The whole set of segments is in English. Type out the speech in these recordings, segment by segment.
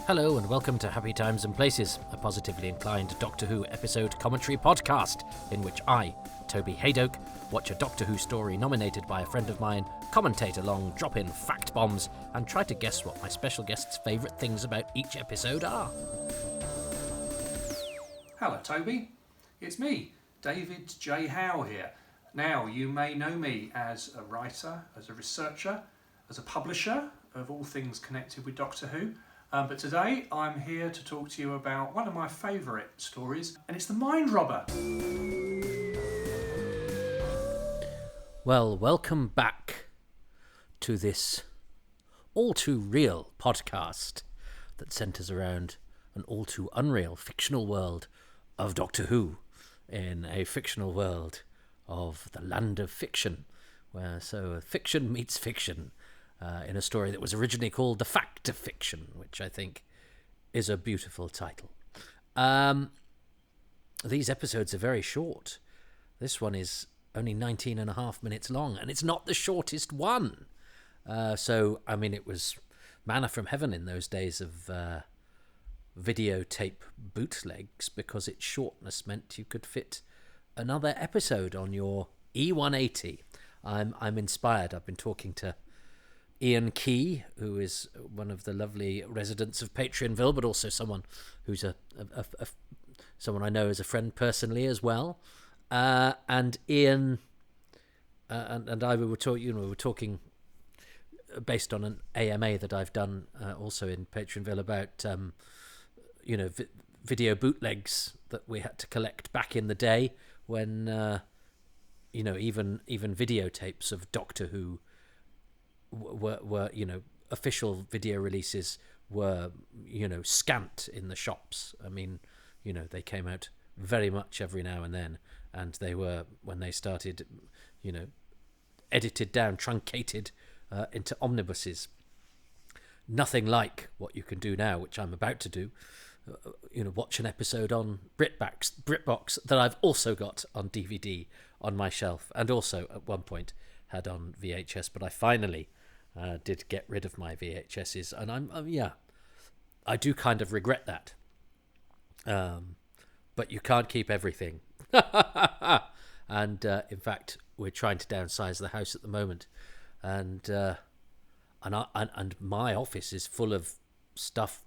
Hello and welcome to Happy Times and Places, a positively inclined Doctor Who episode commentary podcast in which I, Toby Hadoke, watch a Doctor Who story nominated by a friend of mine, commentate along, drop in fact bombs, and try to guess what my special guest's favourite things about each episode are. Hello Toby, it's me, David J Howe here. Now you may know me as a writer, as a researcher, as a publisher of all things connected with Doctor Who. But today I'm here to talk to you about one of my favourite stories, and it's The Mind Robber. Well, welcome back to this all too real podcast that centres around an all too unreal fictional world of Doctor Who in a fictional world of the land of fiction, where fiction meets fiction. In a story that was originally called The Fact of Fiction, which I think is a beautiful title. These episodes are very short. This one is only 19 and a half minutes long, and it's not the shortest one. It was manna from heaven in those days of videotape bootlegs, because its shortness meant you could fit another episode on your E180. I'm inspired. I've been talking to Ian Key, who is one of the lovely residents of Patreonville, but also someone who's someone I know as a friend personally as well. And Ian and I were talking based on an AMA that I've done also in Patreonville about video bootlegs that we had to collect back in the day when even videotapes of Doctor Who were official video releases were scant in the shops. I mean, they came out very much every now and then, and they were, when they started, edited down, truncated into omnibuses. Nothing like what you can do now, which I'm about to do. Watch an episode on BritBox that I've also got on DVD on my shelf, and also at one point had on VHS, but I finally did get rid of my VHSs, and I do kind of regret that. But you can't keep everything. And in fact, we're trying to downsize the house at the moment, and my office is full of stuff,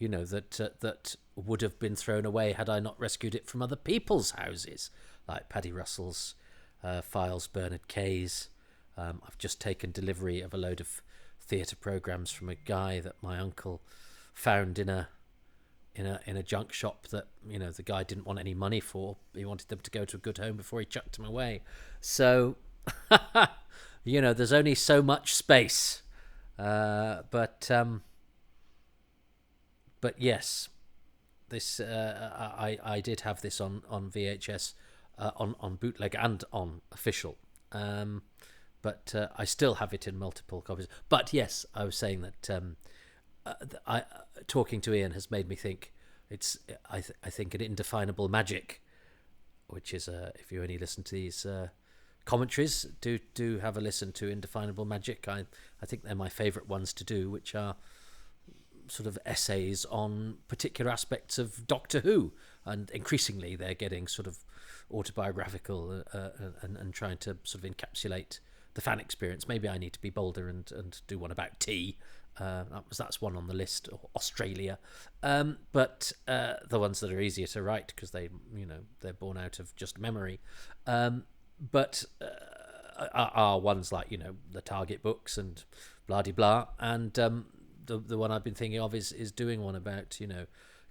that would have been thrown away had I not rescued it from other people's houses, like Paddy Russell's files, Bernard Kay's. I've just taken delivery of a load of theatre programmes from a guy that my uncle found in a junk shop that the guy didn't want any money for. He wanted them to go to a good home before he chucked them away. So there's only so much space. But yes, this I did have this on VHS, on bootleg and on official. But I still have it in multiple copies. But yes, I was saying that talking to Ian has made me think it's I think an indefinable magic, which is if you only listen to these commentaries, do have a listen to Indefinable Magic. I think they're my favourite ones to do, which are sort of essays on particular aspects of Doctor Who, and increasingly they're getting sort of autobiographical and trying to sort of encapsulate the fan experience. Maybe I need to be bolder and do one about tea. That's one on the list, or Australia. But the ones that are easier to write because they're born out of just memory. But are ones like the Target books and blah de blah. And the one I've been thinking of is doing one about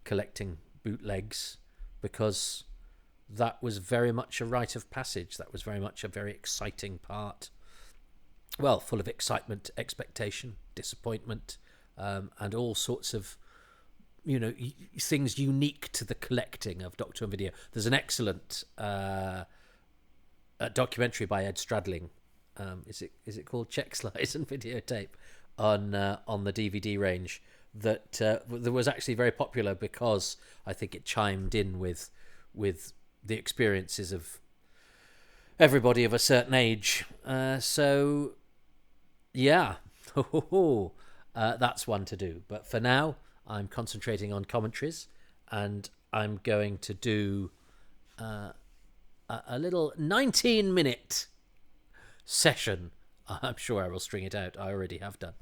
collecting bootlegs, because that was very much a rite of passage. That was very much a very exciting part. Well, full of excitement, expectation, disappointment, and all sorts of, things unique to the collecting of Doctor Who video. There's an excellent documentary by Ed Stradling. Is it called Check Slice and Videotape on the DVD range that was actually very popular because I think it chimed in with the experiences of everybody of a certain age. So yeah, that's one to do. But for now, I'm concentrating on commentaries, and I'm going to do a little 19-minute session. I'm sure I will string it out. I already have done.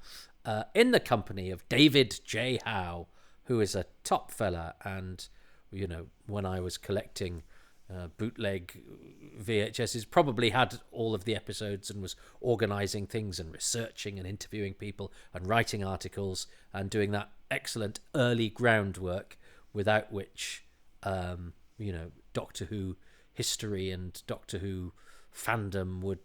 In the company of David J Howe, who is a top fella, and when I was collecting bootleg VHSs, probably had all of the episodes and was organising things and researching and interviewing people and writing articles and doing that excellent early groundwork, without which Doctor Who history and Doctor Who fandom would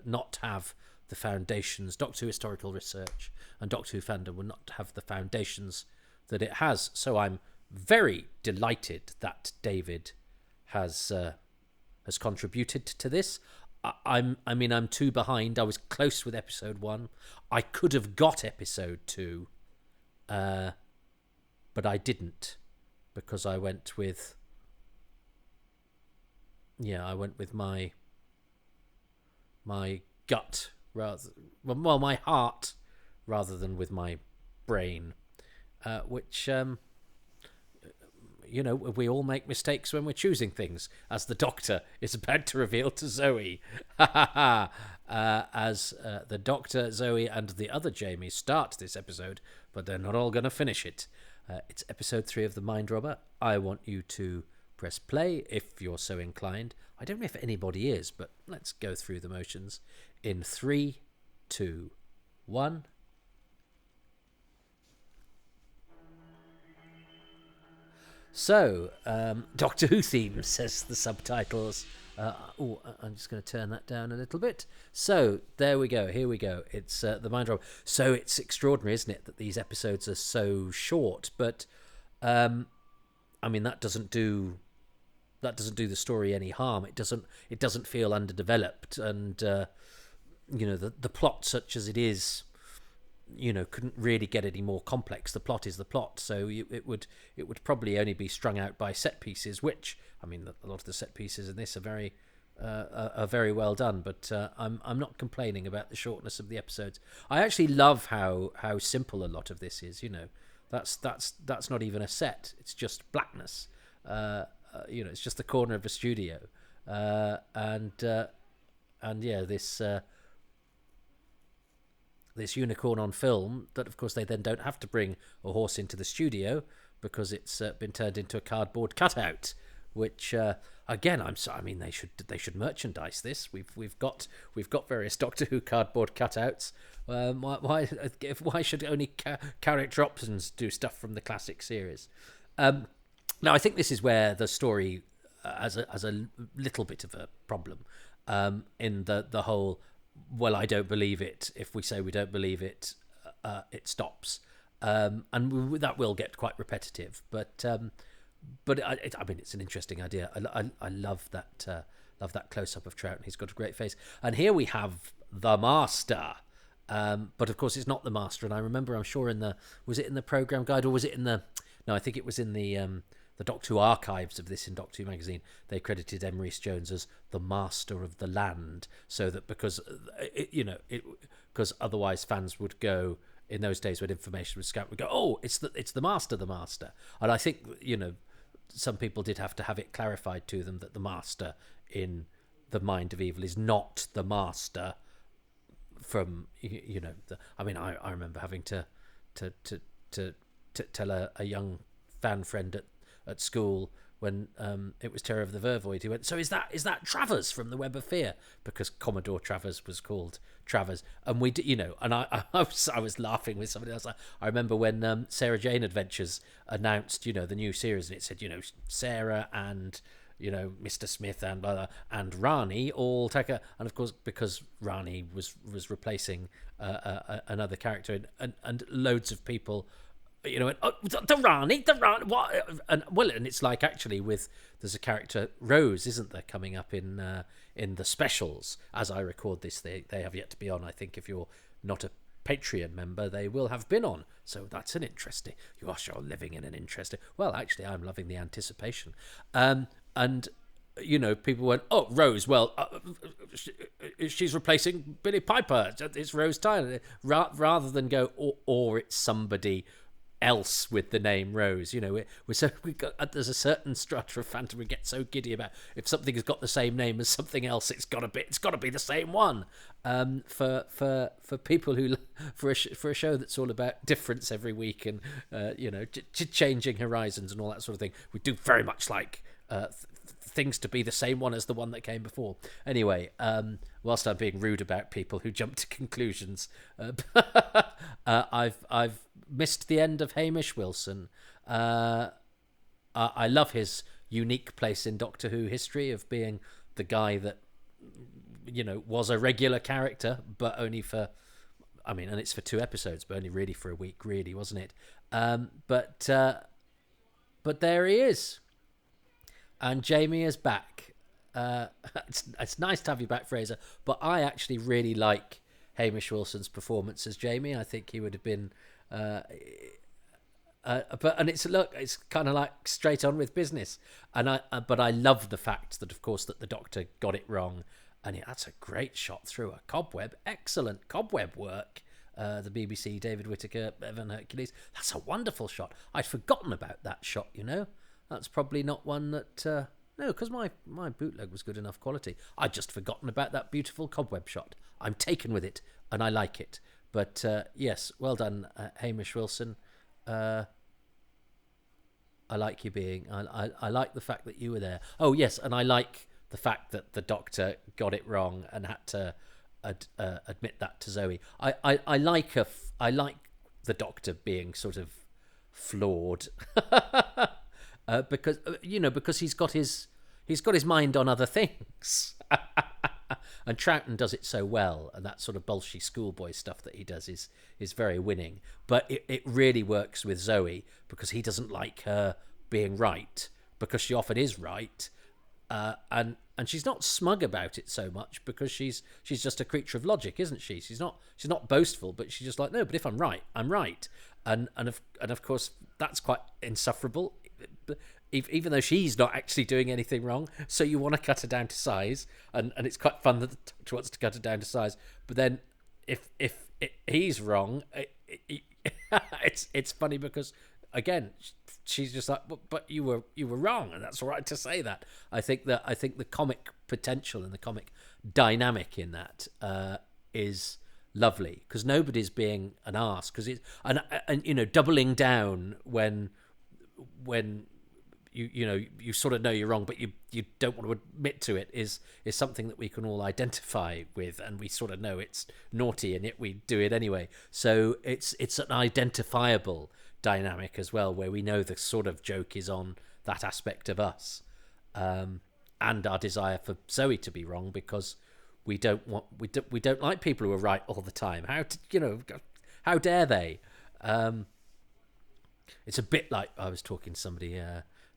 not have the foundations. Doctor Who historical research and Doctor Who fandom would not have the foundations that it has. So I'm very delighted that David has contributed to this. I'm 2 behind. I was close with episode 1. I could have got episode 2, but I didn't, because I went with my gut my heart rather than with my brain, which we all make mistakes when we're choosing things, as the Doctor is about to reveal to Zoe. As the Doctor, Zoe, and the other Jamie start this episode, but they're not all going to finish it. It's episode 3 of The Mind Robber. I want you to press play if you're so inclined. I don't know if anybody is, but let's go through the motions in 3, 2, 1. So, Doctor Who theme, says the subtitles. I'm just going to turn that down a little bit. So, there we go. Here we go. It's The Mind Robber. So, it's extraordinary, isn't it, that these episodes are so short? But, that doesn't do the story any harm. It doesn't feel underdeveloped, and the plot, such as it is, couldn't really get any more complex. The plot is the plot, so it would probably only be strung out by set pieces, which a lot of the set pieces in this are very well done. But I'm not complaining about the shortness of the episodes. I actually love how simple a lot of this is. That's not even a set. It's just blackness. It's just the corner of a studio, this unicorn on film that, of course, they then don't have to bring a horse into the studio because it's been turned into a cardboard cutout. Which again, they should merchandise this. We've got various Doctor Who cardboard cutouts. Why should only character options do stuff from the classic series? Now, I think this is where the story has a little bit of a problem, in the whole, well, I don't believe it. If we say we don't believe it, it stops. And that will get quite repetitive. But it's an interesting idea. I love that close-up of Troughton. He's got a great face. And here we have the Master. But, of course, it's not the Master. And I remember, I'm sure, was it in the programme guide, or was it in the... No, I think it was in the Doctor Who archives of this in Doctor Who magazine. They credited M. Rhys Jones as the Master of the Land, so that because otherwise fans would go, in those days when information was scouted, would go, oh, it's the Master. And I think some people did have to have it clarified to them that the Master in The Mind of Evil is not the Master from I remember having to tell a young fan friend at school when it was Terror of the Vervoid. He went, so is that Travers from The Web of Fear? Because Commodore Travers was called Travers, and we did, and I was laughing with somebody else. I remember when Sarah Jane Adventures announced the new series, and it said Sarah and Mr. Smith and blah, blah, and Rani all take and of course, because Rani was replacing another character, and loads of people went, oh, the Rani, what? And it's like, actually, there's a character, Rose, isn't there, coming up in the specials. As I record this, they have yet to be on. I think if you're not a Patreon member, they will have been on. So that's an interesting... You're living in an interesting... Well, actually, I'm loving the anticipation. And people went, oh, Rose, well, she's replacing Billie Piper. It's Rose Tyler. Rather than go, or it's somebody else with the name Rose. You know, there's a certain strata of fandom we get so giddy about. If something has got the same name as something else, it's got to be the same one. For people who for a show that's all about difference every week and changing horizons and all that sort of thing, we do very much like things to be the same one as the one that came before. Anyway, whilst I'm being rude about people who jump to conclusions, I've missed the end of Hamish Wilson. I love his unique place in Doctor Who history of being the guy that, was a regular character, but only for, and it's for 2 episodes, but only really for a week, really, wasn't it? But there he is. And Jamie is back. It's nice to have you back, Fraser, but I actually really like Hamish Wilson's performance as Jamie. I think he would have been... it's kind of like straight on with business. But I love the fact that, of course, that the Doctor got it wrong. And that's a great shot through a cobweb. Excellent cobweb work. The BBC, David Whittaker, Evan Hercules. That's a wonderful shot. I'd forgotten about that shot, That's probably not one that... no, because my bootleg was good enough quality. I'd just forgotten about that beautiful cobweb shot. I'm taken with it, and I like it. But, yes, well done, Hamish Wilson. I like you being... I like the fact that you were there. Oh, yes, and I like the fact that the Doctor got it wrong and had to admit that to Zoe. I like the Doctor being sort of flawed. Because he's got his mind on other things. And Troughton does it so well, and that sort of bolshy schoolboy stuff that he does is very winning. But it really works with Zoe because he doesn't like her being right, because she often is right, and she's not smug about it so much because she's just a creature of logic, isn't she? She's not boastful, but she's just like, no, but if I'm right, I'm right, and of course that's quite insufferable. Even though she's not actually doing anything wrong, so you want to cut her down to size, and it's quite fun that the Doctor wants to cut her down to size. But then, if he's wrong, it's funny because again, she's just like, but you were wrong, and that's all right to say that. I think the comic potential and the comic dynamic in that is lovely because nobody's being an arse because it's and doubling down when you sort of know you're wrong, but you don't want to admit to it is something that we can all identify with, and we sort of know it's naughty, and yet we do it anyway. So it's an identifiable dynamic as well, where we know the sort of joke is on that aspect of us, and our desire for Zoe to be wrong because we don't like people who are right all the time. How dare they? It's a bit like I was talking to somebody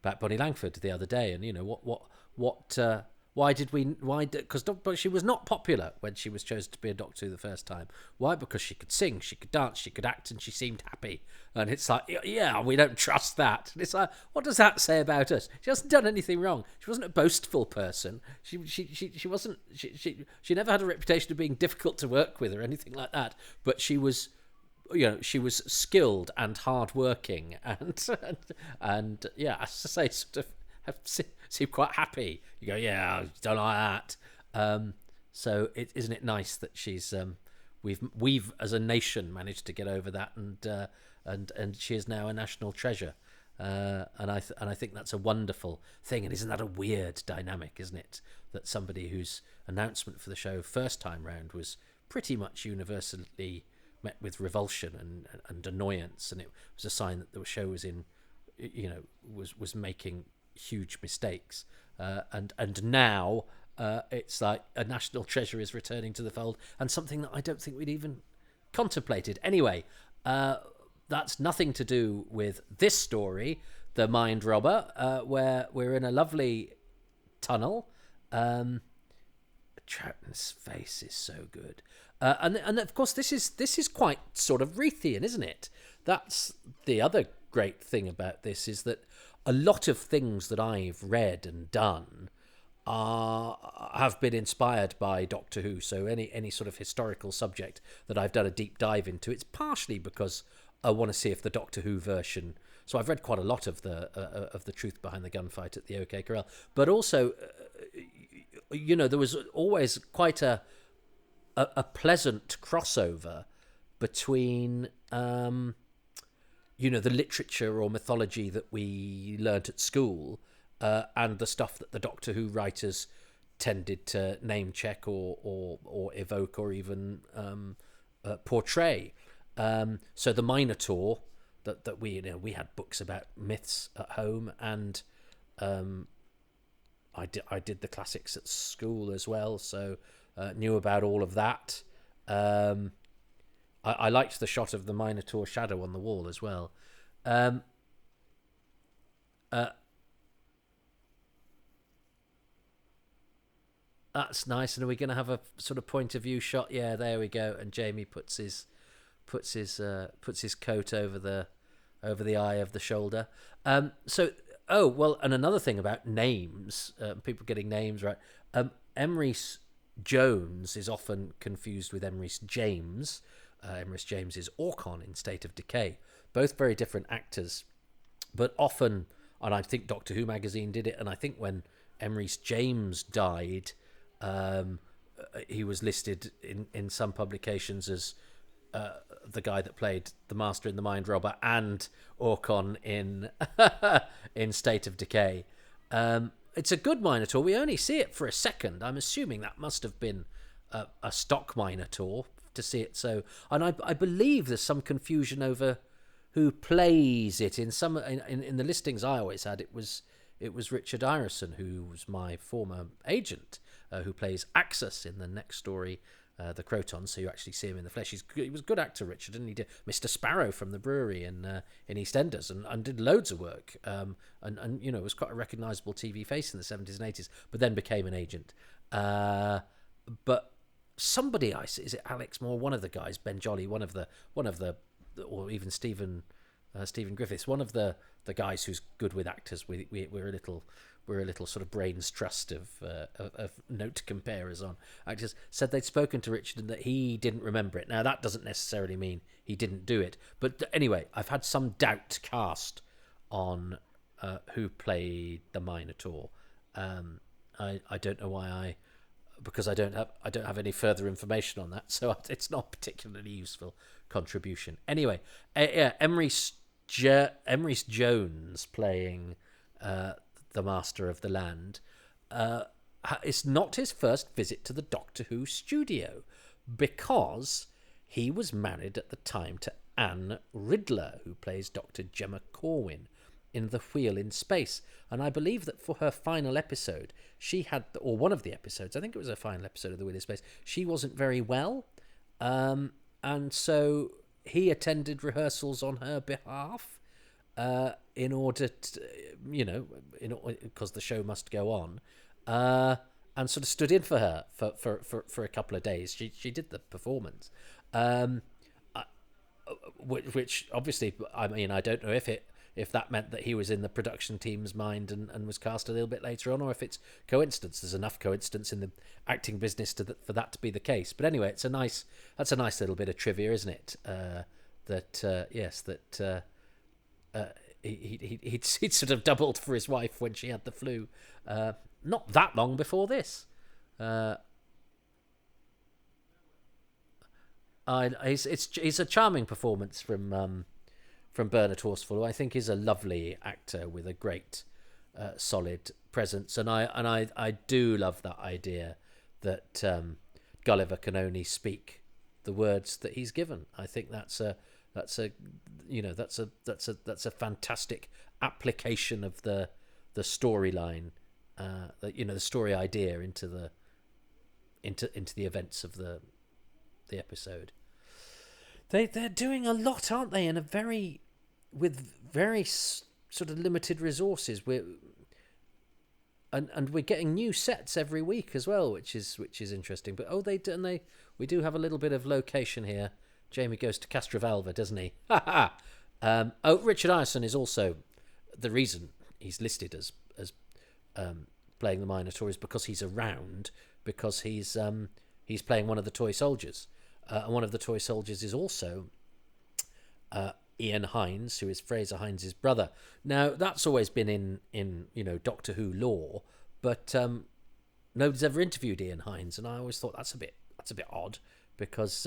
about Bonnie Langford the other day, and because she was not popular when she was chosen to be a Doctor the first time. Why? Because she could sing, she could dance, she could act, and she seemed happy. And it's like, yeah, we don't trust that. And it's like, what does that say about us? She hasn't done anything wrong. She wasn't a boastful person. She wasn't. She never had a reputation of being difficult to work with or anything like that. But she was. She was skilled and hardworking, and yeah, as I say, sort of seemed quite happy. You go, yeah, I don't like that. So isn't it nice that she's we've as a nation managed to get over that, and she is now a national treasure. And I think that's a wonderful thing. And isn't that a weird dynamic, isn't it? That somebody whose announcement for the show first time round was pretty much universally met with revulsion and annoyance, and it was a sign that the show was was making huge mistakes. And now it's like a national treasure is returning to the fold, and something that I don't think we'd even contemplated. Anyway, that's nothing to do with this story, The Mind Robber, where we're in a lovely tunnel. Troughton's face is so good. And of course, this is quite sort of Reithian, isn't it? That's the other great thing about this, is that a lot of things that I've read and done have been inspired by Doctor Who. So any sort of historical subject that I've done a deep dive into, it's partially because I want to see if the Doctor Who version. So I've read quite a lot of the truth behind the gunfight at the OK Corral, but also, there was always quite a pleasant crossover between the literature or mythology that we learnt at school and the stuff that the Doctor Who writers tended to name check or evoke or even portray. So the Minotaur that we had books about myths at home, and I did the classics at school as well, so knew about all of that. I liked the shot of the Minotaur shadow on the wall as well. That's nice. And are we going to have a sort of point of view shot? Yeah, there we go. And Jamie puts his coat over the eye of the shoulder. And another thing about names, people getting names right. Emrys Jones is often confused with Emrys James. Emrys James is Orcon in State of Decay. Both very different actors, but often, and I think Doctor Who magazine did it, and I think when Emrys James died, he was listed in some publications as the guy that played the Master in The Mind Robber and Orcon in in State of Decay. It's a good Minotaur. We only see it for a second. I'm assuming that must have been a stock Minotaur to see it. So, and I believe there's some confusion over who plays it. In the listings I always had, it was Richard Irison, who was my former agent, who plays Axis in the next story, the Crotons. So you actually see him in the flesh. He was a good actor, Richard, and he did Mr. Sparrow from the brewery in EastEnders, and did loads of work. And was quite a recognisable TV face in the 70s and 80s, but then became an agent. But somebody, is it Alex Moore? One of the guys, Ben Jolly, one of the, or even Stephen Griffiths, one of the guys who's good with actors. We're a little sort of brains trust of note comparers on actors. Said they'd spoken to Richard and that he didn't remember it. Now that doesn't necessarily mean he didn't do it, but anyway, I've had some doubt cast on who played the Minotaur. I don't know why because I don't have any further information on that, so it's not a particularly useful contribution. Anyway, Emrys Jones playing the Master of the Land. It's not his first visit to the Doctor Who studio, because he was married at the time to Anne Riddler, who plays Dr. Gemma Corwin in The Wheel in Space. And I believe that for her final episode, she had, or one of the episodes, I think it was her final episode of The Wheel in Space, she wasn't very well. And so he attended rehearsals on her behalf in order to, because the show must go on, and sort of stood in for her for a couple of days. She did the performance, which obviously, I mean, I don't know if that meant that he was in the production team's mind and was cast a little bit later on, or if it's coincidence. There's enough coincidence in the acting business for that to be the case. But anyway, that's a nice little bit of trivia, isn't it? He'd sort of doubled for his wife when she had the flu, not that long before this. It's a charming performance from Bernard Horsfall, who I think is a lovely actor with a great solid presence, and I do love that idea that Gulliver can only speak the words that he's given. I think that's a fantastic application of the storyline, the story idea into the events of the episode. They're doing a lot, aren't they? With very sort of limited resources. And we're getting new sets every week as well, which is interesting. But we do have a little bit of location here. Jamie goes to Castrovalva, doesn't he? Richard Irison is also the reason he's listed as playing the Minotaur is because he's around, because he's playing one of the toy soldiers, and one of the toy soldiers is also Ian Hines, who is Fraser Hines' brother. Now, that's always been in Doctor Who lore, but nobody's ever interviewed Ian Hines, and I always thought that's a bit odd, because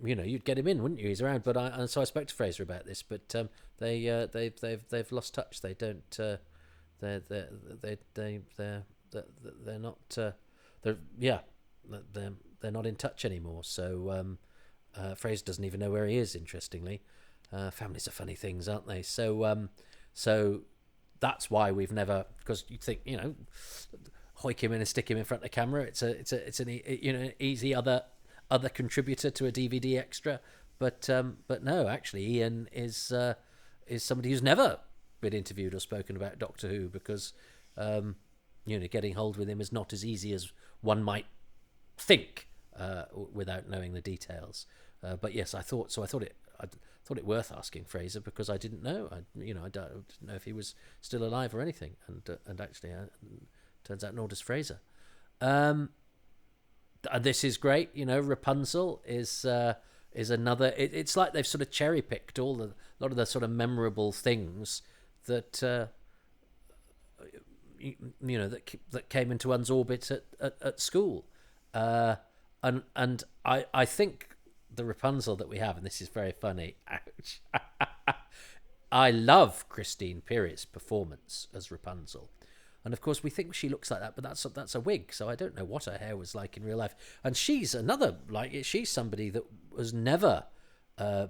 you'd get him in, wouldn't you? He's around, but so I spoke to Fraser about this, but they've lost touch. They don't. They're not. They're not in touch anymore. So Fraser doesn't even know where he is. Interestingly, families are funny things, aren't they? So that's why we've never, because you think hoik him in and stick him in front of the camera. It's an easy other contributor to a DVD extra, but no, actually Ian is somebody who's never been interviewed or spoken about Doctor Who, because getting hold with him is not as easy as one might think without knowing the details. But yes, I thought it worth asking Fraser, because I didn't know. I didn't know if he was still alive or anything, and actually turns out nor does Fraser. And this is great. Rapunzel is another. It's like they've sort of cherry picked a lot of the sort of memorable things that that came into one's orbit at school, and I think the Rapunzel that we have, and this is very funny. Ouch. I love Christine Perry's performance as Rapunzel. And of course, we think she looks like that, but that's a wig. So I don't know what her hair was like in real life. And she's she's somebody that was never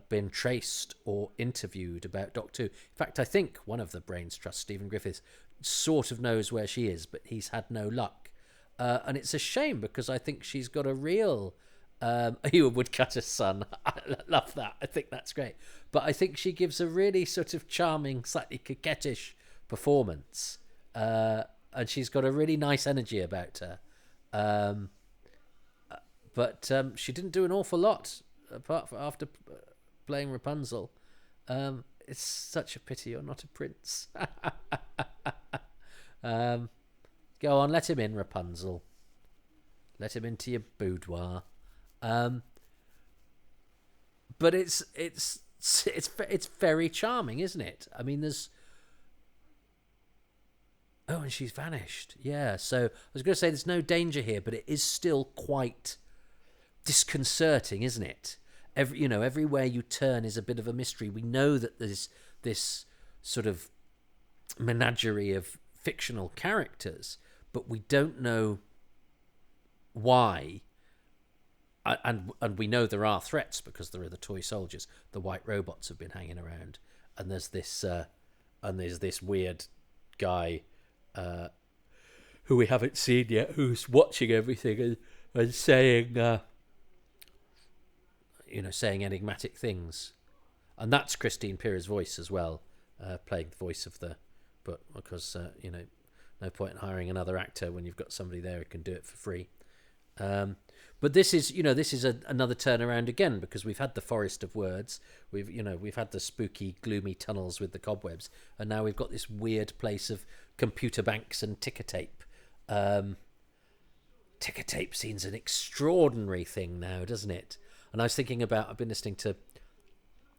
been traced or interviewed about Doctor Who. In fact, I think one of the Brains Trust, Stephen Griffiths, sort of knows where she is, but he's had no luck. And it's a shame, because I think she's got a real Ewan Woodcutter's son. I love that. I think that's great. But I think she gives a really sort of charming, slightly coquettish performance. And she's got a really nice energy about her. But she didn't do an awful lot apart from after playing Rapunzel. It's such a pity you're not a prince. Go on, let him in, Rapunzel. Let him into your boudoir. But it's very charming, isn't it? I mean, there's. Oh, and she's vanished. Yeah, so I was going to say there's no danger here, but it is still quite disconcerting, isn't it? Everywhere you turn is a bit of a mystery. We know that there's this sort of menagerie of fictional characters, but we don't know why. And we know there are threats, because there are the toy soldiers. The white robots have been hanging around, and there's this weird guy who we haven't seen yet, who's watching everything and saying saying enigmatic things. And that's Christine Perry's voice as well, playing the voice of but because no point in hiring another actor when you've got somebody there who can do it for free. But this is another turnaround again, because we've had the Forest of Words, we've had the spooky, gloomy tunnels with the cobwebs, and now we've got this weird place of computer banks and ticker tape. Ticker tape seems an extraordinary thing now, doesn't it? And I was thinking I've been listening to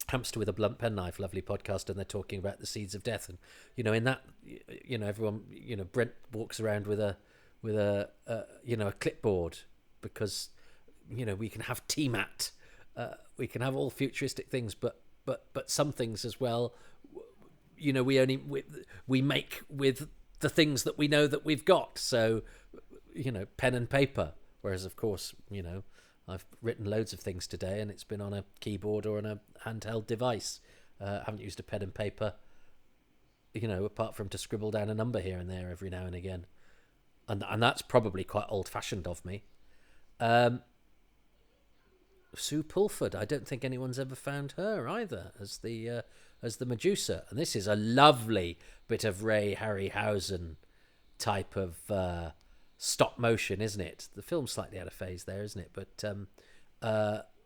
Hamster with a Blunt Penknife, lovely podcast, and they're talking about the seeds of death, and in that, everyone, Brent walks around with a clipboard, because we can have TMAT, we can have all futuristic things, but some things as well, we make with the things that we know that we've got. So pen and paper, whereas of course I've written loads of things today and it's been on a keyboard or on a handheld device. I haven't used a pen and paper apart from to scribble down a number here and there every now and again, and that's probably quite old-fashioned of me. Sue Pulford, I don't think anyone's ever found her either as the Medusa, and this is a lovely bit of Ray Harryhausen type of stop motion, isn't it? The film's slightly out of phase there, isn't it? But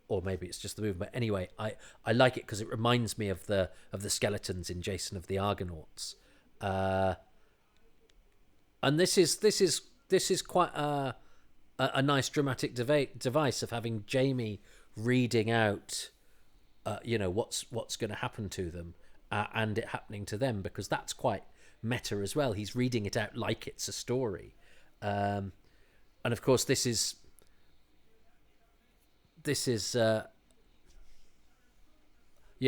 or maybe it's just the movement. But anyway, I like it because it reminds me of the skeletons in Jason of the Argonauts, and this is quite a nice dramatic device of having Jamie reading out what's going to happen to them, and it happening to them, because that's quite meta as well. He's reading it out like it's a story, and of course this is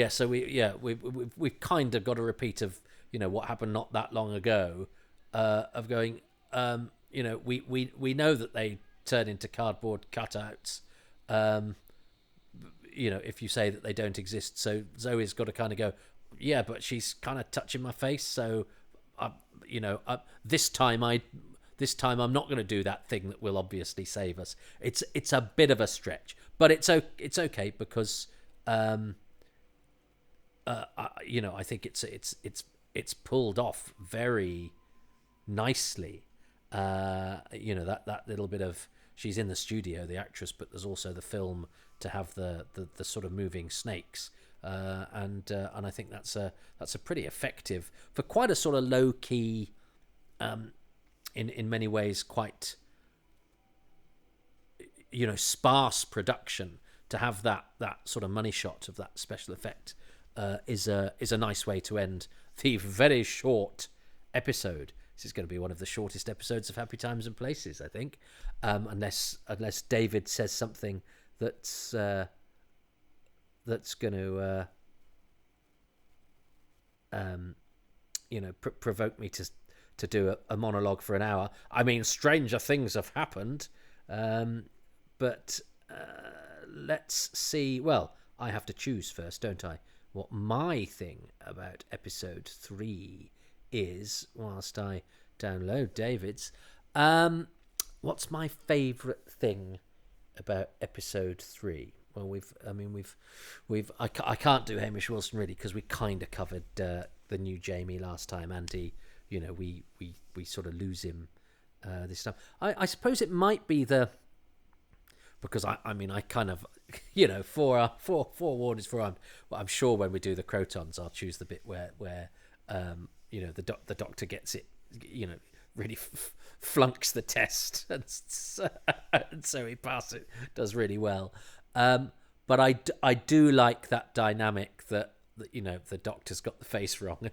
so we've kind of got a repeat of what happened not that long ago, of going, we know that they turn into cardboard cutouts, if you say that they don't exist. So Zoe's got to kind of go, yeah, but she's kind of touching my face, so this time I'm not going to do that thing that will obviously save us. It's a bit of a stretch, but it's okay, because I think it's pulled off very nicely. That little bit of, she's in the studio, the actress, but there's also the film to have the sort of moving snakes, and I think that's a pretty effective, for quite a sort of low key, in many ways quite sparse production, to have that sort of money shot of that special effect is a nice way to end the very short episode. This is going to be one of the shortest episodes of Happy Times and Places, I think, unless David says something that's going to provoke me to do a monologue for an hour. I mean, stranger things have happened, but let's see. Well, I have to choose first, don't I? What my thing about episode 3 is, whilst I download David's. What's my favourite thing about episode 3? Well, I can't do Hamish Wilson really, because we kind of covered the new Jamie last time, and we sort of lose him this time. I suppose it might be because I kind of, forewarned is forearmed. Well, I'm sure when we do the Crotons, I'll choose the bit where the doctor gets it, really flunks the test, and so he passes it, does really well. But I do like that dynamic that the doctor's got the face wrong, and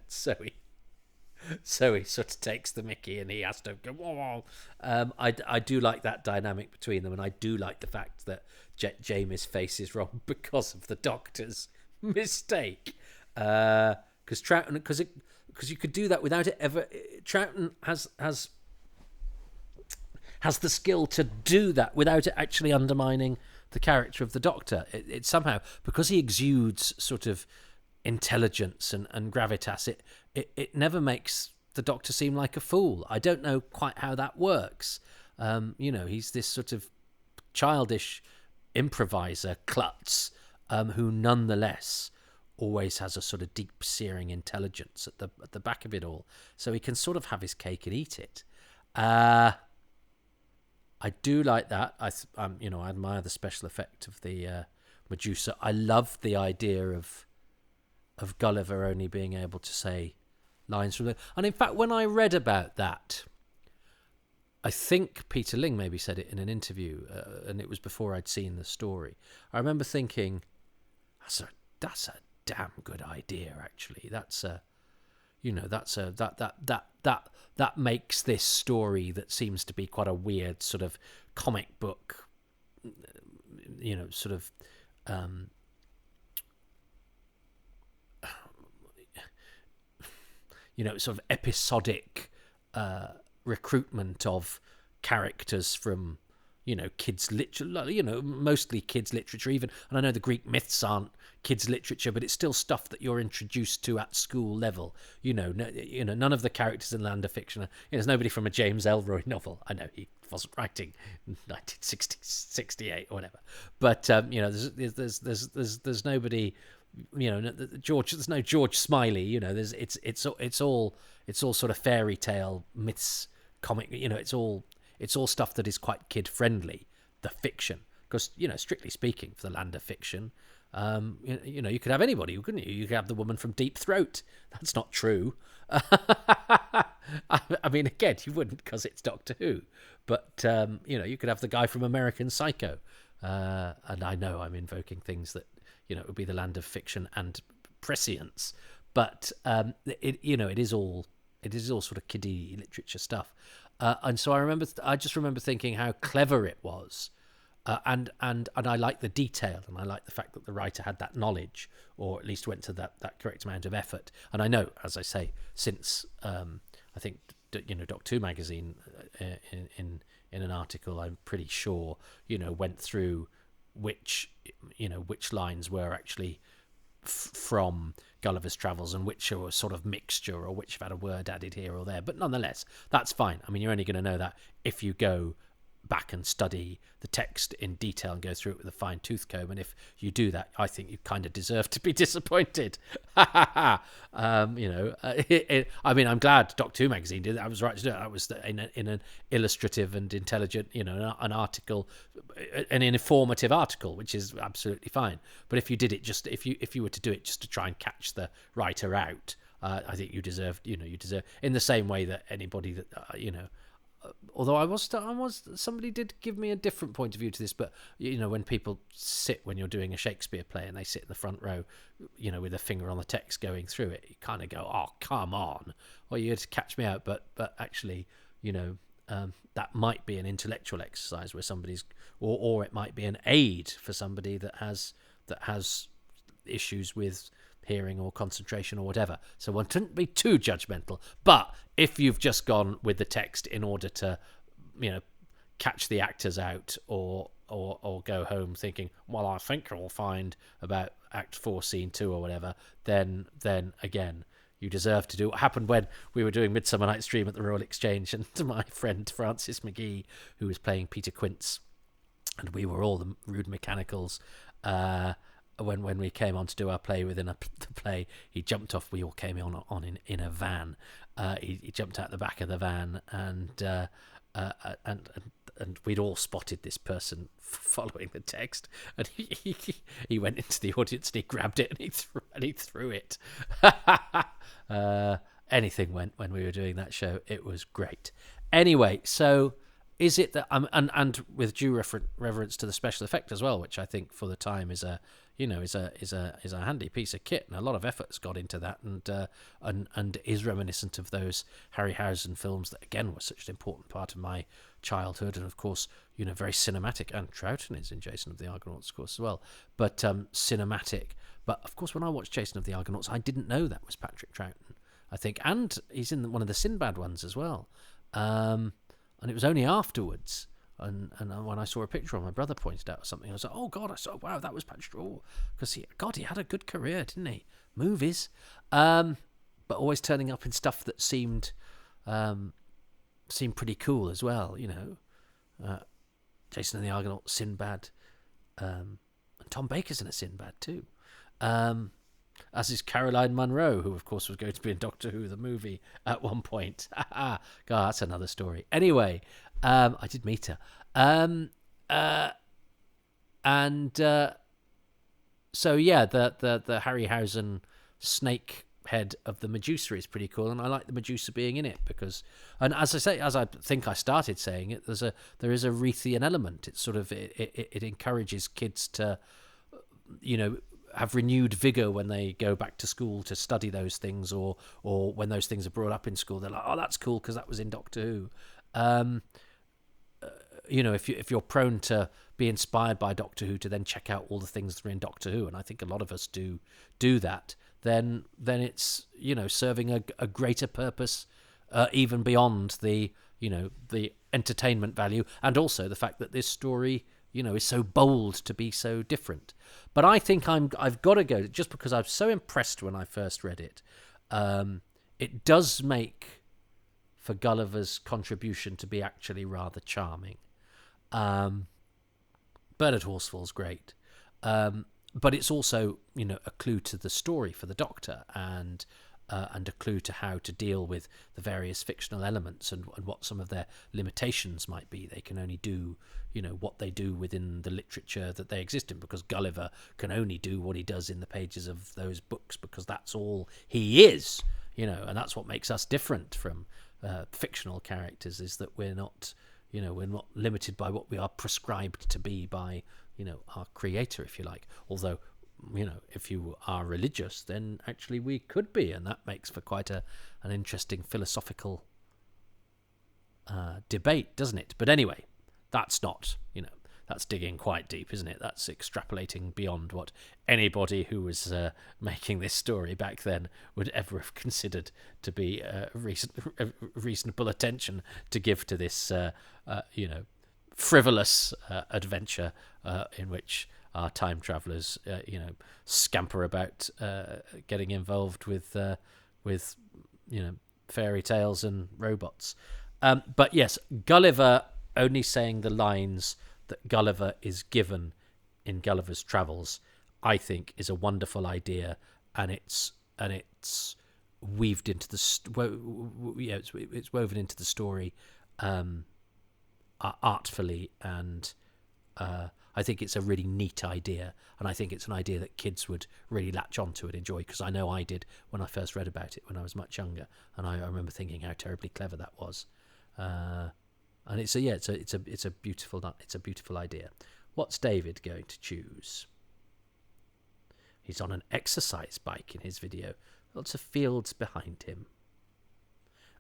so he sort of takes the mickey, and he has to go, whoa. I do like that dynamic between them, and I do like the fact that Jamie's face is wrong because of the doctor's mistake. Because Troughton, because you could do that without it ever. Troughton has the skill to do that without it actually undermining the character of the Doctor. It somehow, because he exudes sort of intelligence and gravitas, it never makes the Doctor seem like a fool. I don't know quite how that works. He's this sort of childish improviser klutz, who nonetheless always has a sort of deep searing intelligence at the back of it all, so he can sort of have his cake and eat it. I do like that. I admire the special effect of the Medusa. I love the idea of Gulliver only being able to say lines from the... And in fact, when I read about that, I think Peter Ling maybe said it in an interview, and it was before I'd seen the story. I remember thinking, that's a damn good idea, actually. That makes this story that seems to be quite a weird sort of comic book, sort of sort of episodic recruitment of characters from kids literature, mostly kids literature even. And I know the Greek myths aren't kids literature, but it's still stuff that you're introduced to at school level. None of the characters in Land of Fiction there's nobody from a James Ellroy novel. I know he wasn't writing in 1968 or whatever, but there's nobody, George. There's no George Smiley. It's all sort of fairy tale myths, comic. It's all stuff that is quite kid friendly. The fiction, because strictly speaking, for the Land of Fiction, you could have anybody, couldn't you? You could have the woman from Deep Throat. That's not true. I mean, again, you wouldn't, because it's Doctor Who. But you could have the guy from American Psycho. And I know I'm invoking things that, it would be the land of fiction and prescience, but it is all sort of kiddie literature stuff. And so I just remember thinking how clever it was. And I like the detail, and I like the fact that the writer had that knowledge, or at least went to that correct amount of effort. And I know, as I say, since I think Doc 2 magazine in an article, I'm pretty sure went through which lines were actually from Gulliver's Travels and which are a sort of mixture, or which have had a word added here or there. But nonetheless, that's fine. I mean, you're only going to know that if you go back and study the text in detail and go through it with a fine-tooth comb. And if you do that, I think you kind of deserve to be disappointed. I mean, I'm glad Doc 2 magazine did that. I was right to do it. I was in an illustrative and intelligent, an article, an informative article, which is absolutely fine. But if you did it just, if you were to do it just to try and catch the writer out, I think you deserve, in the same way that anybody that, although somebody did give me a different point of view to this, but when people sit, when you're doing a Shakespeare play and they sit in the front row, with a finger on the text going through it, you kind of go, oh, come on, or you had to catch me out. But actually, that might be an intellectual exercise where somebody's, or it might be an aid for somebody that has issues with hearing or concentration or whatever. So one shouldn't be too judgmental. But if you've just gone with the text in order to, catch the actors out, or go home thinking, well, I think you'll find about Act 4, Scene 2 or whatever, then again, you deserve to do what happened when we were doing Midsummer Night's Dream at the Royal Exchange, and my friend Francis McGee, who was playing Peter Quince, and we were all the rude mechanicals, when we came on to do our play within the play, he jumped off. We all came on in a van. He jumped out the back of the van, and we'd all spotted this person following the text, and he went into the audience and he grabbed it and he threw it. Anything went when we were doing that show. It was great. Anyway, so is it that and with due reverence to the special effect as well, which I think for the time is a handy piece of kit, and a lot of effort's got into that, and is reminiscent of those Harryhausen films that again were such an important part of my childhood, and of course very cinematic. And Troughton is in Jason of the Argonauts, of course, as well, but cinematic. But of course, when I watched Jason of the Argonauts, I didn't know that was Patrick Troughton, I think, and he's in one of the Sinbad ones as well. And it was only afterwards, and when I saw a picture of him, my brother pointed out something. I was like, oh God, wow, that was Patrick. Oh, because he had a good career, didn't he? Movies, but always turning up in stuff that seemed pretty cool as well. Jason and the Argonauts, Sinbad, and Tom Baker's in a Sinbad too. As is Caroline Munro, who of course was going to be in Doctor Who the movie at one point. God, that's another story. Anyway, I did meet her. So yeah, the Harryhausen snake head of the Medusa is pretty cool, and I like the Medusa being in it because, and as I think I started saying it, there is a Reithian element. It's sort of it encourages kids to, have renewed vigor when they go back to school to study those things, or when those things are brought up in school, they're like, oh, that's cool because that was in Doctor Who. If you're prone to be inspired by Doctor Who to then check out all the things that are in Doctor Who, and I think a lot of us do that, then it's serving a greater purpose, even beyond the entertainment value, and also the fact that this story is so bold to be so different. But I think I've got to go, just because I was so impressed when I first read it. It does make for Gulliver's contribution to be actually rather charming. Bernard Horsfall's great. But it's also, a clue to the story for the Doctor, and a clue to how to deal with the various fictional elements and what some of their limitations might be. They can only do, what they do within the literature that they exist in, because Gulliver can only do what he does in the pages of those books, because that's all he is, and that's what makes us different from fictional characters, is that we're not limited by what we are prescribed to be by our creator, if you like. Although, if you are religious, then actually we could be, and that makes for quite an interesting philosophical debate, doesn't it? But anyway, that's not, that's digging quite deep, isn't it? That's extrapolating beyond what anybody who was making this story back then would ever have considered to be reasonable attention to give to this, frivolous adventure in which our time travellers, scamper about getting involved with fairy tales and robots. But yes, Gulliver only saying the lines that Gulliver is given in Gulliver's Travels, I think, is a wonderful idea, and it's weaved into the it's woven into the story artfully, and I think it's a really neat idea, and I think it's an idea that kids would really latch onto and enjoy, because I know I did when I first read about it when I was much younger, and I remember thinking how terribly clever that was. And it's a beautiful idea. What's David going to choose? He's on an exercise bike in his video. Lots of fields behind him.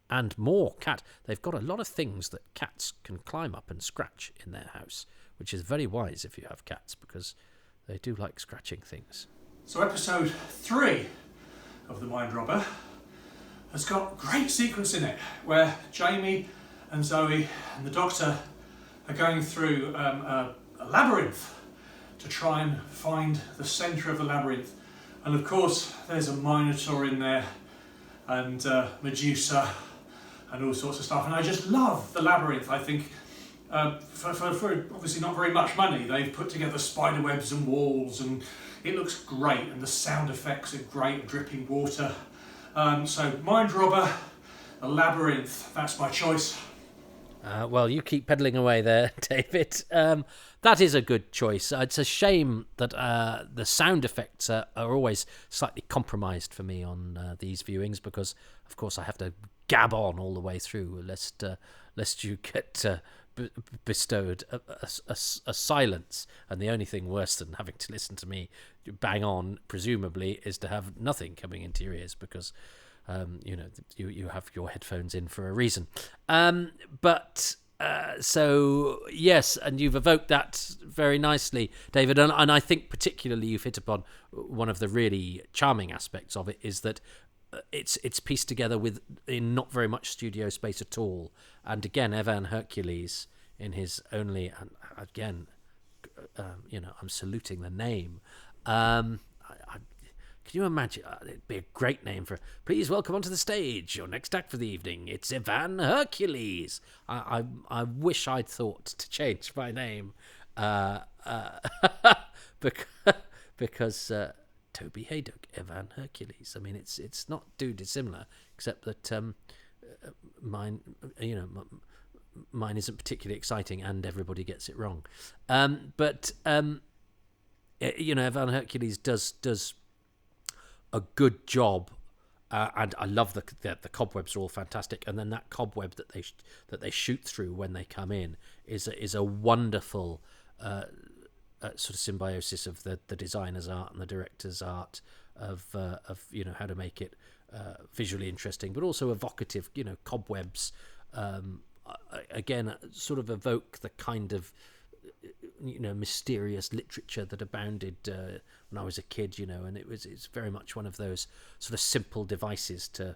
And more cat. They've got a lot of things that cats can climb up and scratch in their house, which is very wise if you have cats, because they do like scratching things. So episode 3 of The Mind Robber has got a great sequence in it where Jamie and Zoe and the Doctor are going through a labyrinth to try and find the centre of the labyrinth. And of course there's a Minotaur in there, and Medusa and all sorts of stuff. And I just love the labyrinth. I think for obviously not very much money, they've put together spider webs and walls, and it looks great, and the sound effects are great, dripping water. So Mind Robber, the labyrinth, that's my choice. Well, you keep peddling away there, David. That is a good choice. It's a shame that the sound effects are always slightly compromised for me on these viewings, because, of course, I have to gab on all the way through, lest you get bestowed a silence. And the only thing worse than having to listen to me bang on, presumably, is to have nothing coming into your ears, because you have your headphones in for a reason. So yes, and you've evoked that very nicely, David, and I think particularly you've hit upon one of the really charming aspects of it, is that it's pieced together in not very much studio space at all. And again, Evan Hercules, in his only, and again, I'm saluting the name. Can you imagine? It'd be a great name for. Please welcome onto the stage your next act for the evening. It's Evan Hercules. I wish I'd thought to change my name, because Toby Hadoke, Evan Hercules. I mean, it's not too dissimilar, except that mine isn't particularly exciting, and everybody gets it wrong. But Evan Hercules does a good job, and I love the cobwebs are all fantastic, and then that cobweb that they shoot through when they come in is a wonderful sort of symbiosis of the designer's art and the director's art of how to make it visually interesting, but also evocative. Cobwebs again sort of evoke the kind of mysterious literature that abounded when I was a kid, and it's very much one of those sort of simple devices to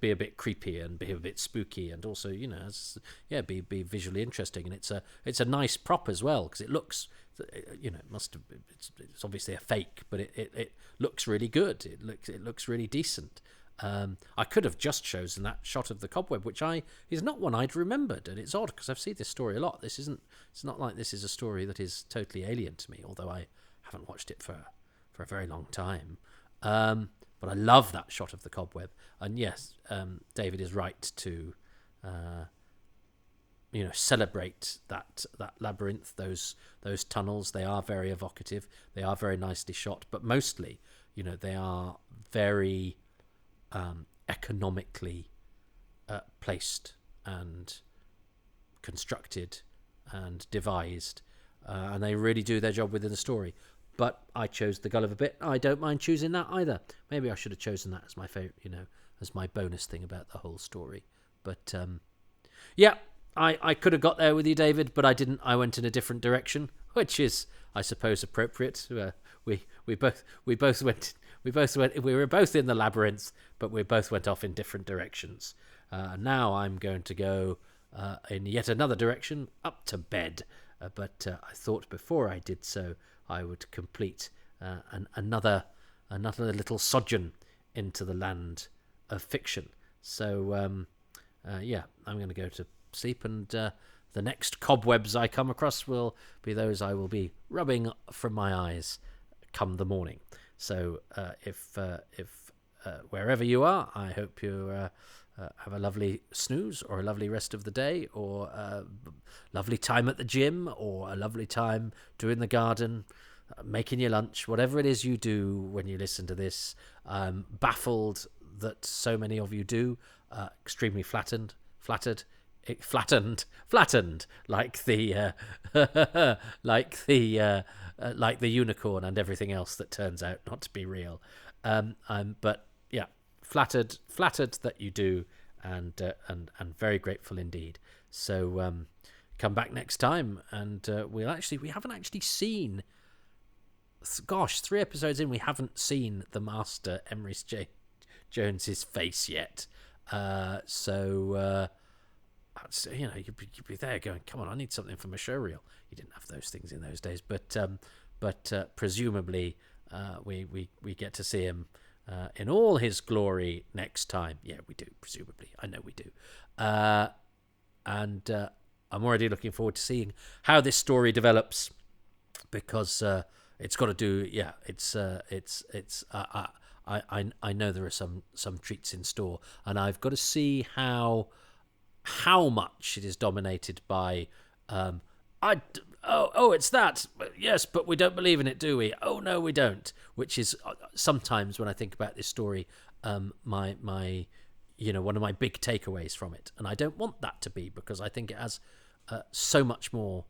be a bit creepy and be a bit spooky, and also be visually interesting. And it's a nice prop as well, because it looks it's obviously a fake, but it looks really good. It looks really decent. I could have just chosen that shot of the cobweb, which is not one I'd remembered, and it's odd because I've seen this story a lot. It's not like this is a story that is totally alien to me, although I haven't watched it for a very long time. But I love that shot of the cobweb, and yes, David is right to celebrate that labyrinth, those tunnels. They are very evocative. They are very nicely shot, but mostly, they are very economically placed and constructed and devised, and they really do their job within the story. But I chose the Gulliver bit. I don't mind choosing that either. Maybe I should have chosen that as my favorite, as my bonus thing about the whole story. But yeah, I could have got there with you, David, but I didn't. I went in a different direction, which is, I suppose, appropriate. We both went. We were both in the labyrinth, but we both went off in different directions. Now I'm going to go in yet another direction, up to bed. But I thought before I did so, I would complete another little sojourn into the land of fiction. So yeah, I'm going to go to sleep, and the next cobwebs I come across will be those I will be rubbing from my eyes come the morning. So if wherever you are, I hope you have a lovely snooze, or a lovely rest of the day, or a lovely time at the gym, or a lovely time doing the garden, making your lunch, whatever it is you do when you listen to this. I'm baffled that so many of you do. Extremely flattered, like the like the unicorn and everything else that turns out not to be real. But yeah, flattered that you do, and very grateful indeed. So come back next time, and we haven't actually seen. Gosh, 3 episodes in, we haven't seen the Master Emrys J. Jones's face yet. So you'd be there going, come on, I need something from a show reel. You didn't have those things in those days, but presumably we get to see him in all his glory next time. Yeah, we do, presumably. I know we do. And I'm already looking forward to seeing how this story develops, because it's got to do. Yeah, I know there are some treats in store, and I've got to see how much it is dominated by it's that, yes, but we don't believe in it, do we? Oh no, we don't. Which is sometimes, when I think about this story, my one of my big takeaways from it, and I don't want that to be, because I think it has so much more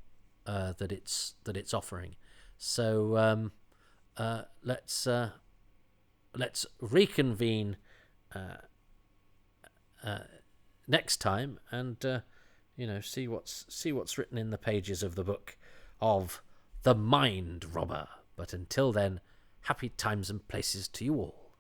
that it's offering. So let's reconvene next time, and see what's written in the pages of the book of The Mind Robber. But until then, happy times and places to you all.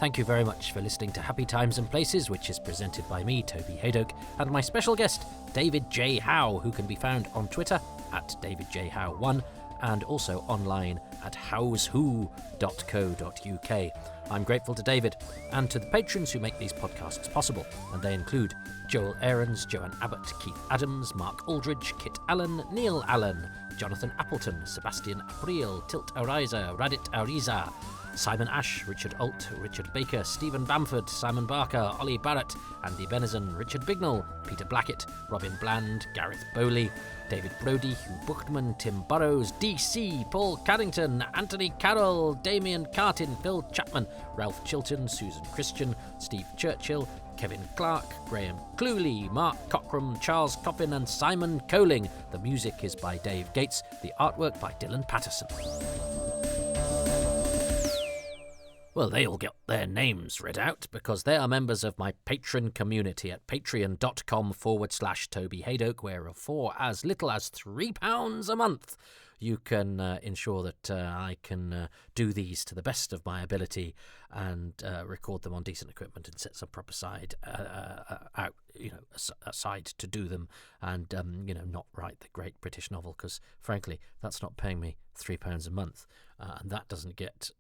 Thank you very much for listening to Happy Times and Places, which is presented by me, Toby Hadoke, and my special guest, David J Howe, who can be found on Twitter at DavidJHowe1, and also online at howswho.co.uk. I'm grateful to David and to the patrons who make these podcasts possible, and they include Joel Aarons, Joanne Abbott, Keith Adams, Mark Aldridge, Kit Allen, Neil Allen, Jonathan Appleton, Sebastian April, Tilt Ariza, Radit Ariza, Simon Ash, Richard Alt, Richard Baker, Stephen Bamford, Simon Barker, Ollie Barrett, Andy Benison, Richard Bignell, Peter Blackett, Robin Bland, Gareth Bowley, David Brody, Hugh Buchtman, Tim Burrows, DC, Paul Caddington, Anthony Carroll, Damien Cartin, Phil Chapman, Ralph Chilton, Susan Christian, Steve Churchill, Kevin Clark, Graham Cluley, Mark Cockram, Charles Coffin, and Simon Coling. The music is by Dave Gates, the artwork by Dylan Patterson. Well, they all get their names read out because they are members of my patron community at patreon.com/Toby Hadoke, where for as little as £3 a month, you can ensure that I can do these to the best of my ability and record them on decent equipment and set some proper aside to do them, and not write the great British novel, because frankly that's not paying me £3 a month, and that doesn't get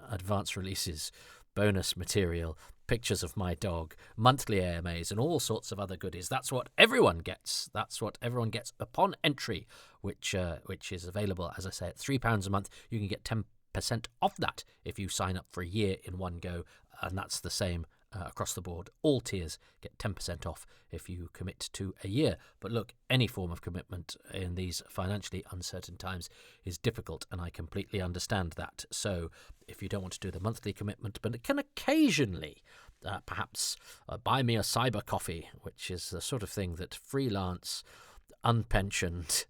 advance releases, bonus material, pictures of my dog, monthly AMAs, and all sorts of other goodies. That's what everyone gets. That's what everyone gets upon entry, which is available, as I say, at £3 a month. You can get 10% off that if you sign up for a year in one go, and that's the same across the board. All tiers get 10% off if you commit to a year. But look, any form of commitment in these financially uncertain times is difficult, and I completely understand that. So if you don't want to do the monthly commitment, but can occasionally perhaps buy me a cyber coffee, which is the sort of thing that freelance, unpensioned,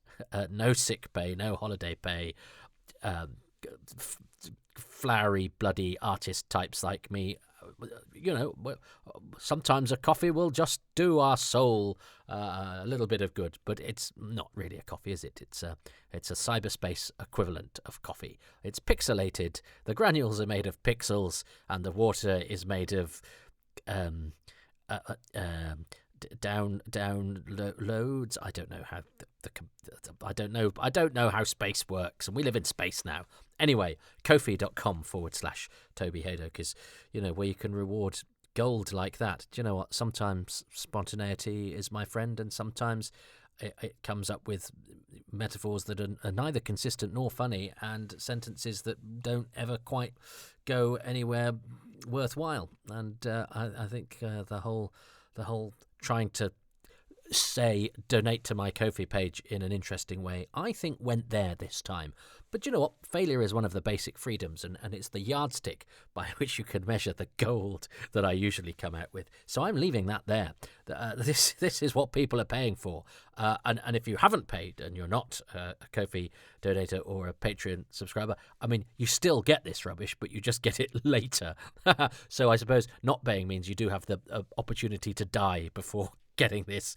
no sick pay, no holiday pay, flowery, bloody artist types like me, sometimes a coffee will just do our soul a little bit of good, but it's not really a coffee, is it? It's a cyberspace equivalent of coffee. It's pixelated. The granules are made of pixels, and the water is made of downloads. I don't know how I don't know how space works, and we live in space now. Anyway, Ko-fi.com/Toby Hadoke is, where you can reward gold like that. Do you know what? Sometimes spontaneity is my friend, and sometimes it comes up with metaphors that are neither consistent nor funny, and sentences that don't ever quite go anywhere worthwhile. And I think the whole trying to say donate to my Ko-fi page in an interesting way, I think went there this time. But you know what? Failure is one of the basic freedoms, and it's the yardstick by which you can measure the gold that I usually come out with. So I'm leaving that there. This is what people are paying for. And if you haven't paid and you're not a Ko-fi donator or a Patreon subscriber, I mean, you still get this rubbish, but you just get it later. So I suppose not paying means you do have the opportunity to die before getting this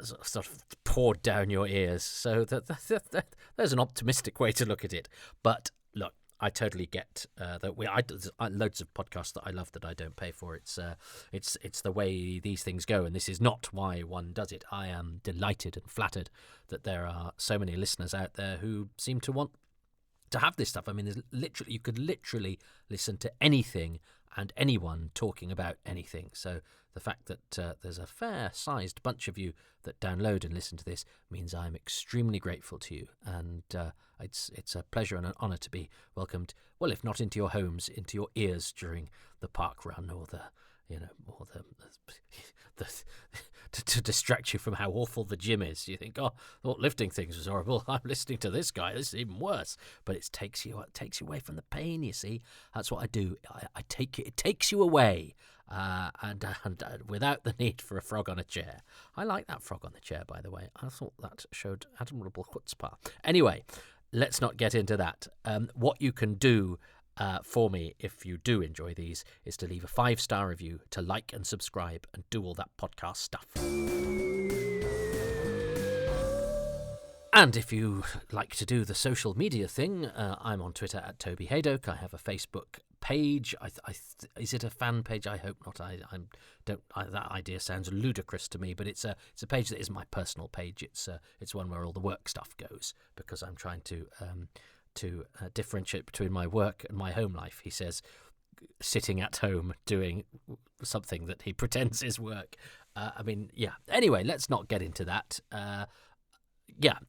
sort of poured down your ears. So there's an optimistic way to look at it. But look, I totally get that. There's loads of podcasts that I love that I don't pay for. It's the way these things go, and this is not why one does it. I am delighted and flattered that there are so many listeners out there who seem to want to have this stuff. I mean, you could literally listen to anything and anyone talking about anything. So the fact that there's a fair-sized bunch of you that download and listen to this means I'm extremely grateful to you, and it's a pleasure and an honour to be welcomed. Well, if not into your homes, into your ears during the park run, or to distract you from how awful the gym is. You think, oh, I thought lifting things was horrible. I'm listening to this guy. This is even worse. But it takes you away from the pain. You see, that's what I do. It takes you away. And without the need for a frog on a chair. I like that frog on the chair, by the way. I thought that showed admirable chutzpah. Anyway, let's not get into that. What you can do for me, if you do enjoy these, is to leave a 5-star review, to like and subscribe, and do all that podcast stuff. And if you like to do the social media thing, I'm on Twitter at Toby Hadoke. I have a Facebook page. Is it a fan page? I hope not. That idea sounds ludicrous to me, but it's a page that is my personal page. It's one where all the work stuff goes, because I'm trying to differentiate between my work and my home life. He says, sitting at home doing something that he pretends is work. Anyway, let's not get into that.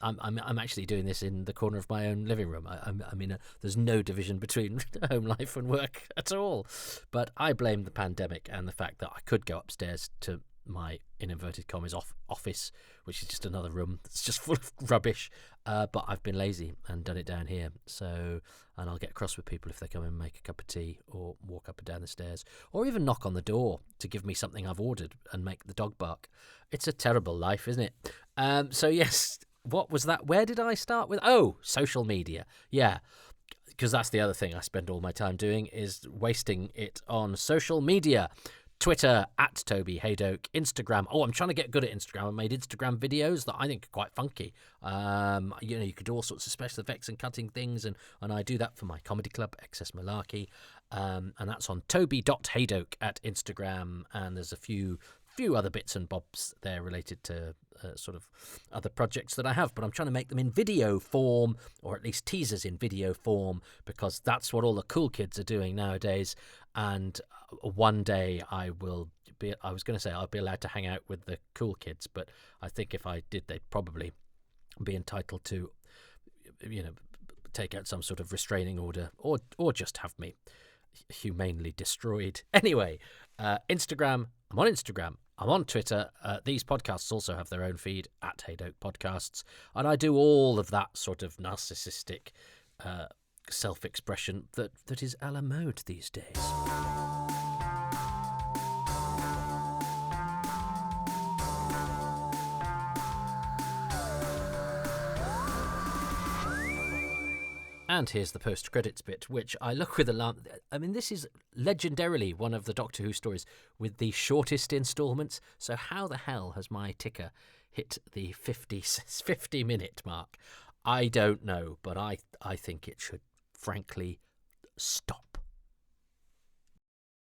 I'm actually doing this in the corner of my own living room. There's no division between home life and work at all. But I blame the pandemic and the fact that I could go upstairs to my, in inverted commas, office, which is just another room that's just full of rubbish. But I've been lazy and done it down here. And I'll get cross with people if they come and make a cup of tea or walk up and down the stairs, or even knock on the door to give me something I've ordered and make the dog bark. It's a terrible life, isn't it? So yes, what was that? Where did I start with? Oh, social media. Yeah, because that's the other thing I spend all my time doing, is wasting it on social media. Twitter at Toby Hadoke, Instagram. Oh, I'm trying to get good at Instagram. I made Instagram videos that I think are quite funky. You could do all sorts of special effects and cutting things, and I do that for my comedy club, Excess Malarkey, and that's on toby.hadoke at Instagram. And there's a few other bits and bobs there related to sort of other projects that I have, but I'm trying to make them in video form, or at least teasers in video form, because that's what all the cool kids are doing nowadays. And one day I'll be allowed to hang out with the cool kids, but I think if I did, they'd probably be entitled to, take out some sort of restraining order, or just have me humanely destroyed. Anyway, Instagram. I'm on Instagram. I'm on Twitter. These podcasts also have their own feed at Hadoke Podcasts, and I do all of that sort of narcissistic self-expression that is a la mode these days. And here's the post-credits bit, which I look with alarm. I mean, this is legendarily one of the Doctor Who stories with the shortest instalments. So how the hell has my ticker hit the 50-minute mark? I don't know, but I think it should, frankly, stop.